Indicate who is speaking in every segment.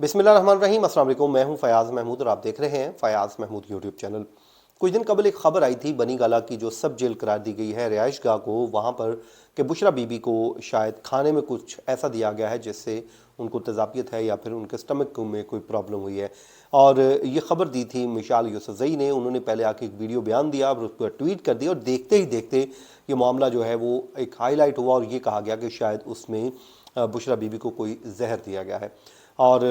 Speaker 1: बिस्मिल्लाहिर्रहमानिर्रहीम। अस्सलाम वालेकुम। मैं हूं फयाज महमूद और आप देख रहे हैं फयाज महमूद यूट्यूब चैनल। कुछ दिन कबल एक खबर आई थी बनी गाला की, जो सब जेल करार दी गई है रिहाइश गाह को, वहां पर कि बुशरा बीबी को शायद खाने में कुछ ऐसा दिया गया है जिससे उनको तेजाबियत है या फिर उनके स्टमक में कोई प्रॉब्लम हुई है। और ये खबर दी थी मिशाल यूसुफजई ने। उन्होंने पहले आके एक वीडियो बयान दिया और उस पर ट्वीट कर दिया, और देखते ही देखते ये मामला जो है वो एक हाईलाइट हुआ और ये कहा गया कि शायद उसमें बुशरा बीबी को कोई जहर दिया गया है। और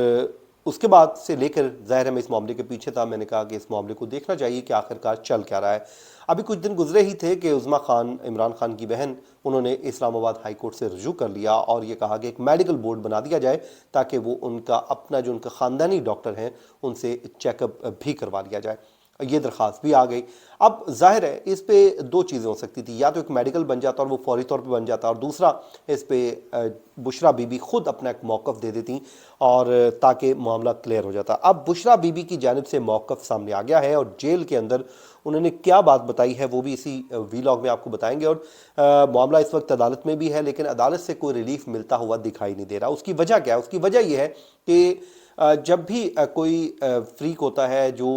Speaker 1: उसके बाद से लेकर ज़ाहिर है मैं इस मामले के पीछे था। मैंने कहा कि इस मामले को देखना चाहिए कि आखिरकार चल क्या रहा है। अभी कुछ दिन गुजरे ही थे कि उज़्मा खान, इमरान खान की बहन, उन्होंने इस्लामाबाद हाई कोर्ट से रुजू कर लिया और ये कहा कि एक मेडिकल बोर्ड बना दिया जाए ताकि वो उनका अपना जो उनका ख़ानदानी डॉक्टर हैं उनसे चेकअप भी करवा लिया जाए। ये दरख्वास्त भी आ गई। अब जाहिर है इस पे दो चीज़ें हो सकती थी, या तो एक मेडिकल बन जाता और वो फौरी तौर पे बन जाता, और दूसरा इस पे बुशरा बीबी खुद अपना एक मौक़िफ़ दे देती और ताकि मामला क्लियर हो जाता। अब बुशरा बीबी की जानिब से मौक़िफ़ सामने आ गया है और जेल के अंदर उन्होंने क्या बात बताई है वो भी इसी वीलॉग में आपको बताएंगे। और मामला इस वक्त अदालत में भी है, लेकिन अदालत से कोई रिलीफ मिलता हुआ दिखाई नहीं दे रहा। उसकी वजह क्या है? उसकी वजह यह है कि जब भी कोई फ्रीक होता है, जो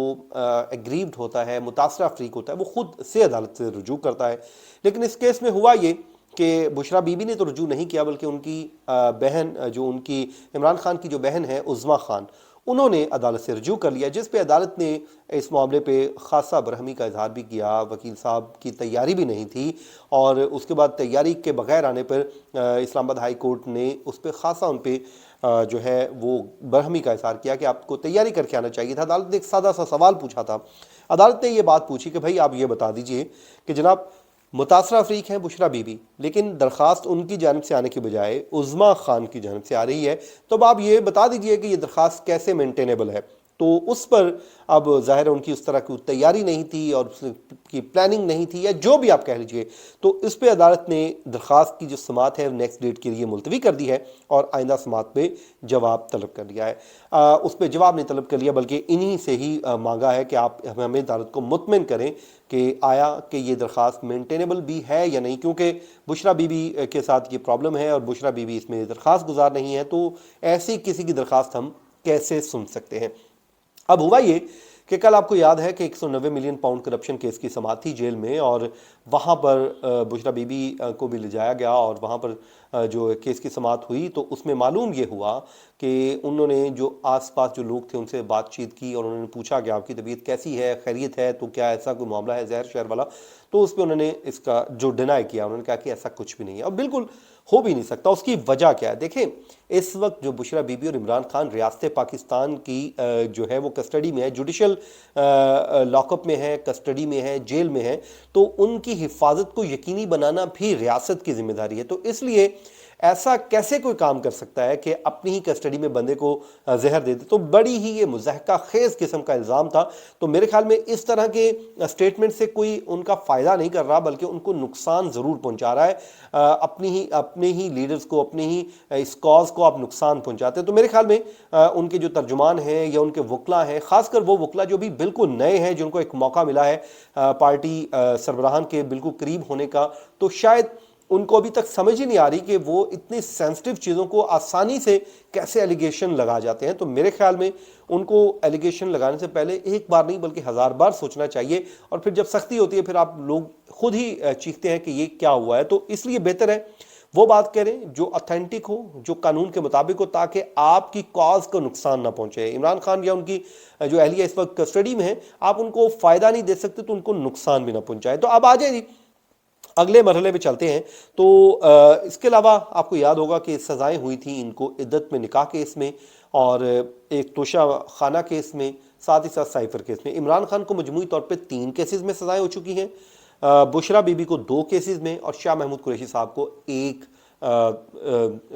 Speaker 1: एग्रीव्ड होता है, मुतासरा फ्रीक होता है, वो खुद से अदालत से रुजू करता है। लेकिन इस केस में हुआ ये कि बुशरा बीबी ने तो रुजू नहीं किया, बल्कि उनकी बहन, जो उनकी इमरान खान की जो बहन है उज़्मा खान, उन्होंने अदालत से रुजू कर लिया, जिस पे अदालत ने इस मामले पे खासा बरहमी का इजहार भी किया। वकील साहब की तैयारी भी नहीं थी और उसके बाद तैयारी के बगैर आने पर इस्लामाबाद हाई कोर्ट ने उस पर खासा उन पर जो है वो बरहमी का इजहार किया कि आपको तैयारी करके आना चाहिए था। अदालत ने एक सादा सा सवाल पूछा था। अदालत ने ये बात पूछी कि भाई आप ये बता दीजिए कि जनाब मुतासरा अफरीक हैं बुशरा बीबी, लेकिन दरख्वास्त उनकी जानिब से आने के बजाय उज़्मा खान की जानिब से आ रही है, तो अब आप ये बता दीजिए कि ये दरख्वास्त कैसे मेंटेनेबल है। तो उस पर अब ज़ाहिर उनकी उस तरह की तैयारी नहीं थी और उसकी प्लानिंग नहीं थी, या जो भी आप कह लीजिए। तो इस पर अदालत ने दरख्वास्त की जो समात है नेक्स्ट डेट के लिए मुलतवी कर दी है और आइंदा समात पे जवाब तलब कर लिया है। उस पर जवाब नहीं तलब कर लिया, बल्कि इन्हीं से ही मांगा है कि आप हमें अदालत को मुतमिन करें कि आया कि ये दरख्वास्त मेंटेनेबल भी है या नहीं, क्योंकि बुशरा बीबी के साथ ये प्रॉब्लम है और बुशरा बीबी इसमें दरख्वास्त गुजार नहीं है। तो ऐसी किसी की दरख्वास्त हम कैसे सुन सकते हैं? अब हुआ ये कि कल आपको याद है कि 190 मिलियन पाउंड करप्शन केस की समाअत थी जेल में, और वहाँ पर बुशरा बीबी को भी ले जाया गया और वहाँ पर जो केस की समाअत हुई तो उसमें मालूम ये हुआ कि उन्होंने जो आसपास जो लोग थे उनसे बातचीत की और उन्होंने पूछा कि आपकी तबीयत कैसी है, खैरियत है, तो क्या ऐसा कोई मामला है जहर शहर वाला। तो उस पर उन्होंने इसका जो डिनाई किया, उन्होंने कहा कि ऐसा कुछ भी नहीं है और बिल्कुल हो भी नहीं सकता। उसकी वजह क्या है? देखें, इस वक्त जो बुशरा बीबी और इमरान खान रियासत पाकिस्तान की जो है वो कस्टडी में है, जुडिशल लॉकअप में है, कस्टडी में है, जेल में है, तो उनकी हिफाजत को यकीनी बनाना भी रियासत की जिम्मेदारी है। तो इसलिए ऐसा कैसे कोई काम कर सकता है कि अपनी ही कस्टडी में बंदे को जहर दे दे? तो बड़ी ही ये मुज़हका खेज किस्म का इल्ज़ाम था। तो मेरे ख्याल में इस तरह के स्टेटमेंट से कोई उनका फ़ायदा नहीं कर रहा, बल्कि उनको नुकसान ज़रूर पहुंचा रहा है। अपने ही लीडर्स को, अपने ही इस कॉज को आप नुकसान पहुंचाते हैं। तो मेरे ख्याल में उनके जो तर्जुमान हैं या उनके वकला हैं, खासकर वो वकला जो भी बिल्कुल नए हैं, जिनको एक मौका मिला है पार्टी सरबराहान के बिल्कुल करीब होने का, तो शायद उनको अभी तक समझ ही नहीं आ रही कि वो इतनी सेंसिटिव चीज़ों को आसानी से कैसे एलिगेशन लगा जाते हैं। तो मेरे ख्याल में उनको एलिगेशन लगाने से पहले एक बार नहीं बल्कि 1000 बार सोचना चाहिए, और फिर जब सख्ती होती है फिर आप लोग खुद ही चीखते हैं कि ये क्या हुआ है। तो इसलिए बेहतर है वो बात करें जो ऑथेंटिक हो, जो कानून के मुताबिक हो, ताकि आपकी कॉज को नुकसान ना पहुंचे। इमरान खान या उनकी जो अहलिया इस वक्त कस्टडी में है, आप उनको फ़ायदा नहीं दे सकते तो उनको नुकसान भी ना पहुंचाए। तो अब आ जाए जी अगले मरहले पे चलते हैं। तो इसके अलावा आपको याद होगा कि सज़ाएं हुई थी इनको इद्दत में निकाह केस में और एक तोशा खाना केस में, साथ ही साथ साइफर केस में। इमरान खान को मजमूई तौर पे 3 केसेस में सज़ाएं हो चुकी हैं, बुशरा बीबी को 2 केसेस में और शाह महमूद कुरैशी साहब को 1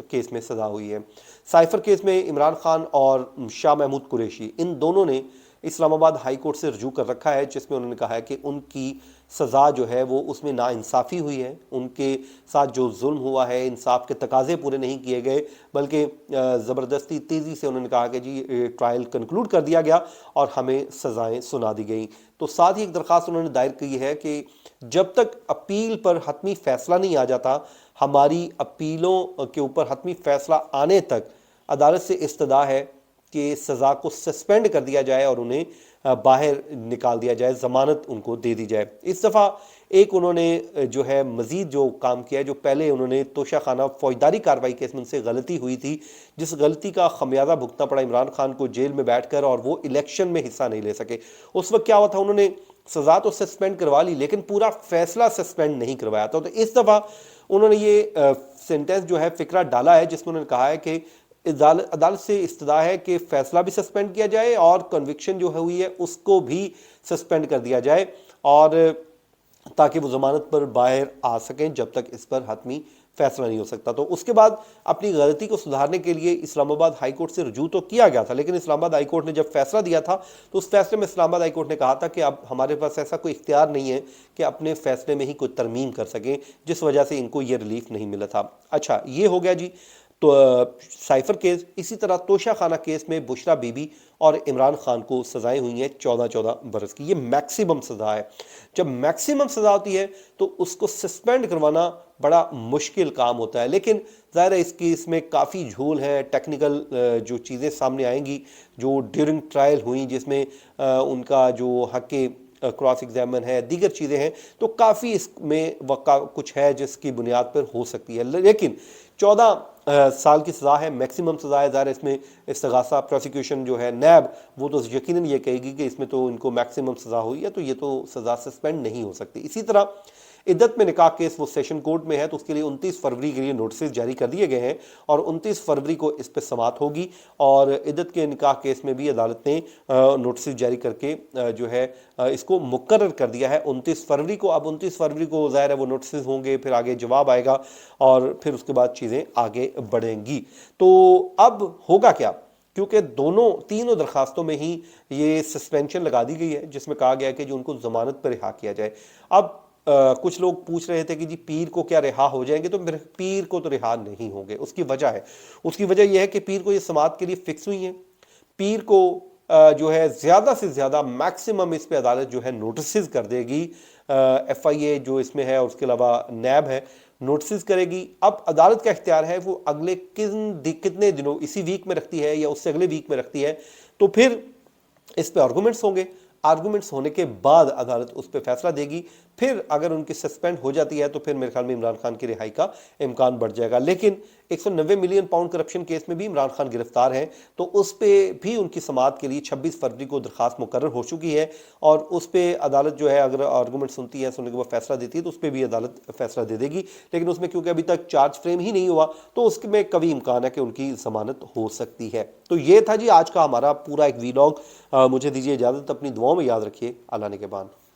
Speaker 1: केस में सज़ा हुई है। साइफर केस में इमरान खान और शाह महमूद कुरैशी, इन दोनों ने इस्लामाबाद हाई कोर्ट से रजू कर रखा है, जिसमें उन्होंने कहा है कि उनकी सज़ा जो है वो उसमें नाइंसाफ़ी हुई है, उनके साथ जो जुल्म हुआ है, इंसाफ के तकाजे पूरे नहीं किए गए, बल्कि ज़बरदस्ती तेज़ी से उन्होंने कहा कि जी ट्रायल कंक्लूड कर दिया गया और हमें सज़ाएं सुना दी गई। तो साथ ही एक दरख्वास्त उन्होंने दायर की है कि जब तक अपील पर हतमी फ़ैसला नहीं आ जाता, हमारी अपीलों के ऊपर हतमी फ़ैसला आने तक अदालत से इस्तदा है کہ سزا کو سسپینڈ کر دیا جائے اور انہیں باہر نکال دیا جائے، ضمانت ان کو دے دی جائے۔ اس دفعہ ایک انہوں نے جو ہے مزید جو کام کیا ہے، جو پہلے انہوں نے توشہ خانہ فوجداری کارروائی کیس میں ان سے غلطی ہوئی تھی، جس غلطی کا خمیازہ بھگتنا پڑا عمران خان کو جیل میں بیٹھ کر، اور وہ الیکشن میں حصہ نہیں لے سکے۔ اس وقت کیا ہوا تھا، انہوں نے سزا تو سسپینڈ کروا لی لیکن پورا فیصلہ سسپینڈ نہیں کروایا تھا۔ تو اس دفعہ انہوں نے یہ سینٹنس جو ہے فقرہ ڈالا ہے، جس میں انہوں نے کہا ہے کہ عدالت سے استدعا ہے کہ فیصلہ بھی سسپینڈ کیا جائے اور کنوکشن جو ہوئی ہے اس کو بھی سسپینڈ کر دیا جائے، اور تاکہ وہ ضمانت پر باہر آ سکیں جب تک اس پر حتمی فیصلہ نہیں ہو سکتا۔ تو اس کے بعد اپنی غلطی کو سدھارنے کے لیے اسلام آباد ہائی کورٹ سے رجوع تو کیا گیا تھا، لیکن اسلام آباد ہائی کورٹ نے جب فیصلہ دیا تھا تو اس فیصلے میں اسلام آباد ہائی کورٹ نے کہا تھا کہ اب ہمارے پاس ایسا کوئی اختیار نہیں ہے کہ اپنے فیصلے میں ہی کوئی ترمیم کر سکیں، جس وجہ سے ان کو یہ ریلیف نہیں ملا تھا۔ اچھا، یہ ہو گیا جی تو سائفر کیس۔ اسی طرح توشہ خانہ کیس میں بشرا بی بی اور عمران خان کو سزائیں ہوئی ہیں 14 برس کی۔ یہ میکسیمم سزا ہے۔ جب میکسیمم سزا ہوتی ہے تو اس کو سسپینڈ کروانا بڑا مشکل کام ہوتا ہے، لیکن ظاہر ہے اس کیس میں کافی جھول ہے، ٹیکنیکل جو چیزیں سامنے آئیں گی جو ڈیورنگ ٹرائل ہوئیں، جس میں ان کا جو حق کراس ایگزامن ہے، دیگر چیزیں ہیں، تو کافی اس میں کچھ ہے جس کی بنیاد پر ہو سکتی ہے، لیکن 14 سال کی سزا ہے، میکسیمم سزا ہے۔ ظاہر اس میں استغاثہ پروسیکیوشن جو ہے نیب، وہ تو یقیناً یہ کہے گی کہ اس میں تو ان کو میکسیمم سزا ہوئی ہے، تو یہ تو سزا سسپینڈ نہیں ہو سکتی۔ اسی طرح عدت میں نکاح کیس وہ سیشن کورٹ میں ہے، تو اس کے لیے 29 فروری کے لیے نوٹسز جاری کر دیے گئے ہیں، اور 29 فروری کو اس پہ سماعت ہوگی، اور عدت کے نکاح کیس میں بھی عدالت نے نوٹسز جاری کر کے جو ہے اس کو مقرر کر دیا ہے 29 فروری کو۔ اب 29 فروری کو ظاہر ہے وہ نوٹسز ہوں گے، پھر آگے جواب آئے گا، اور پھر اس کے بعد چیزیں آگے بڑھیں گی۔ تو اب ہوگا کیا، کیونکہ تینوں درخواستوں میں ہی یہ سسپینشن لگا دی گئی ہے، جس میں کہا گیا ہے کہ جو ان کو ضمانت پر رہا کیا جائے۔ اب کچھ لوگ پوچھ رہے تھے کہ جی پیر کو کیا رہا ہو جائیں گے، تو پیر کو تو رہا نہیں ہوں گے۔ اس کی وجہ ہے، اس کی وجہ یہ ہے کہ پیر کو یہ سماعت کے لیے فکس ہوئی ہیں، پیر کو جو ہے زیادہ سے زیادہ میکسیمم اس پہ عدالت جو ہے نوٹسز کر دے گی، ایف آئی اے جو اس میں ہے، اور اس کے علاوہ نیب ہے، نوٹسز کرے گی۔ اب عدالت کا اختیار ہے، وہ اگلے کتنے دنوں، اسی ویک میں رکھتی ہے یا اس سے اگلے ویک میں رکھتی ہے، تو پھر اس پہ آرگومنٹس ہوں گے، آرگومنٹس ہونے کے بعد عدالت اس پہ فیصلہ دے گی۔ پھر اگر ان کی سسپینڈ ہو جاتی ہے تو پھر میرے خیال میں عمران خان کی رہائی کا امکان بڑھ جائے گا۔ لیکن 190 ملین پاؤنڈ کرپشن کیس میں بھی عمران خان گرفتار ہیں، تو اس پہ بھی ان کی سماعت کے لیے 26 فروری کو درخواست مقرر ہو چکی ہے، اور اس پہ عدالت جو ہے اگر آرگومنٹ سنتی ہے، سننے کے بعد فیصلہ دیتی ہے، تو اس پہ بھی عدالت فیصلہ دے دے گی۔ لیکن اس میں کیونکہ ابھی تک چارج فریم ہی نہیں ہوا، تو اس میں کبھی امکان ہے کہ ان کی ضمانت ہو سکتی ہے۔ تو یہ تھا جی آج کا ہمارا پورا ایک ویلاگ۔ مجھے دیجیے اجازت، اپنی دعاؤں میں یاد رکھیے۔ اللہ نگہبان۔